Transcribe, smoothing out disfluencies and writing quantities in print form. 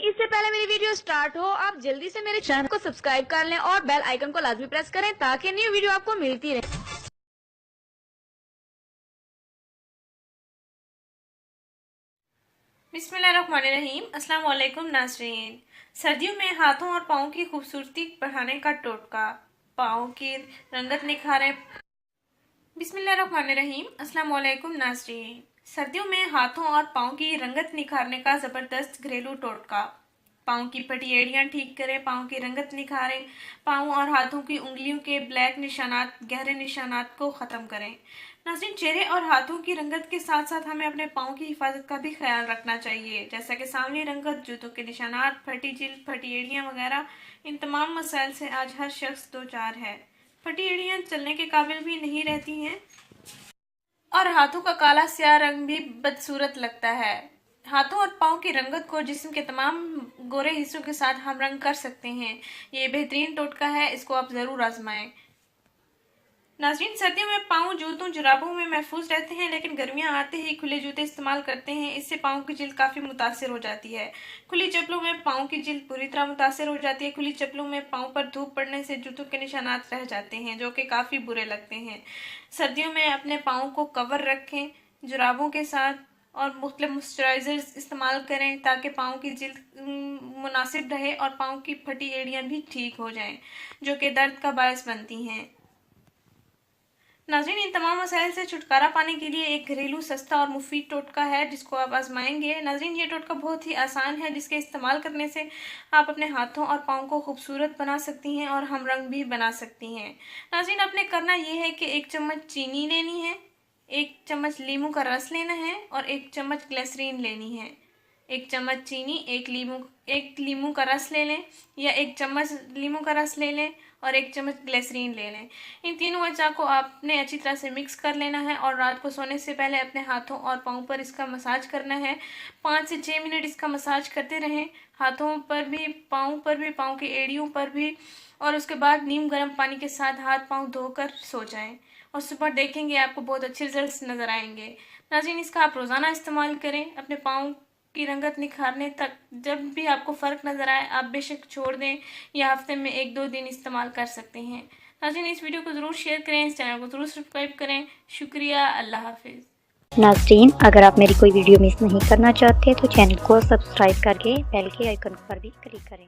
इससे पहले मेरी वीडियो स्टार्ट हो, आप जल्दी से मेरे चैनल को सब्सक्राइब कर लें और बेल आइकन को लाजमी प्रेस करें ताकि न्यू वीडियो आपको मिलती रहे। बिस्मिल्लाहिर्रहमानिर्रहीम। अस्सलाम वालेकुम नाज़रीन। सर्दियों में हाथों और पाँव की खूबसूरती बढ़ाने का टोटका, पाँव की रंगत निखारें। बिस्मिल्लाहिर्रहमानिर्रहीम। अस्सलाम वालेकुम नाज़रीन। सर्दियों में हाथों और पाँव की रंगत निखारने का ज़बरदस्त घरेलू टोटका, पाँव की फटी एड़ियाँ ठीक करें, पाँव की रंगत निखारें, पाँव और हाथों की उंगलियों के ब्लैक निशानात, गहरे निशानात को ख़त्म करें। नाज़रीन, चेहरे और हाथों की रंगत के साथ साथ हमें अपने पाँव की हिफाजत का भी ख्याल रखना चाहिए, जैसा कि सांवली रंगत, जूतों के निशानात, फटी जिल्द, फटी एड़ियाँ वगैरह। इन तमाम मसाइल से आज हर शख्स दो चार है। फटी एड़ियाँ चलने के काबिल भी नहीं रहती हैं और हाथों का काला स्याह रंग भी बदसूरत लगता है। हाथों और पाँव की रंगत को जिस्म के तमाम गोरे हिस्सों के साथ हम रंग कर सकते हैं। ये बेहतरीन टोटका है, इसको आप ज़रूर आजमाएं। नाज़रीन, सर्दियों में पाँव जूतों जुराबों में महफूज रहते हैं, लेकिन गर्मियां आते ही खुले जूते इस्तेमाल करते हैं, इससे पाँव की जिल्द काफ़ी मुतासिर हो जाती है। खुली चप्पलों में पाँव की जिल्द पूरी तरह मुतासिर हो जाती है। खुली चप्पलों में पाँव पर धूप पड़ने से जूतों के निशानात रह जाते हैं, जो कि काफ़ी बुरे लगते हैं। सर्दियों में अपने पाँव को कवर रखें जुराबों के साथ और मुख्तलिफ मॉइस्चराइजर्स इस्तेमाल करें ताकि पाँव की जिल्द मुनासिब रहे और पाँव की फटी एड़ियाँ भी ठीक हो जाएं, जो कि दर्द का बायस बनती हैं। नाज़रीन, इन तमाम मसाइल से छुटकारा पाने के लिए एक घरेलू सस्ता और मुफीद टोटका है जिसको आप आजमाएंगे। नाज़रीन, ये टोटका बहुत ही आसान है, जिसके इस्तेमाल करने से आप अपने हाथों और पाँव को खूबसूरत बना सकती हैं और हम रंग भी बना सकती हैं। नाज़रीन, आपने करना ये है कि 1 चम्मच चीनी लेनी है, 1 चम्मच लीमू का रस लेना है और 1 चम्मच ग्लिसरीन लेनी है। 1 चम्मच चीनी, 1 लीमू का रस ले लें या 1 चम्मच लीमू का रस ले लें और 1 चम्मच ग्लिसरीन ले लें। इन तीनों अज्जा को आपने अच्छी तरह से मिक्स कर लेना है और रात को सोने से पहले अपने हाथों और पाँव पर इसका मसाज करना है। 5 से 6 मिनट इसका मसाज करते रहें, हाथों पर भी, पाँव की एड़ियों पर भी, और उसके बाद नीम गर्म पानी के साथ हाथ पाँव धोकर सो जाएं और सुबह देखेंगे आपको बहुत अच्छे रिजल्ट्स नज़र आएंगे। नाज़रीन, इसका आप रोज़ाना इस्तेमाल करें अपने पाँव की रंगत निखारने तक। जब भी आपको फ़र्क नज़र आए आप बेशक छोड़ दें या हफ्ते में 1-2 दिन इस्तेमाल कर सकते हैं। नाज़रीन, इस वीडियो को ज़रूर शेयर करें, इस चैनल को ज़रूर सब्सक्राइब करें। शुक्रिया, अल्लाह हाफिज़। नाज़रीन, अगर आप मेरी कोई वीडियो मिस नहीं करना चाहते तो चैनल को सब्सक्राइब करके बेल के आइकन पर भी क्लिक करें।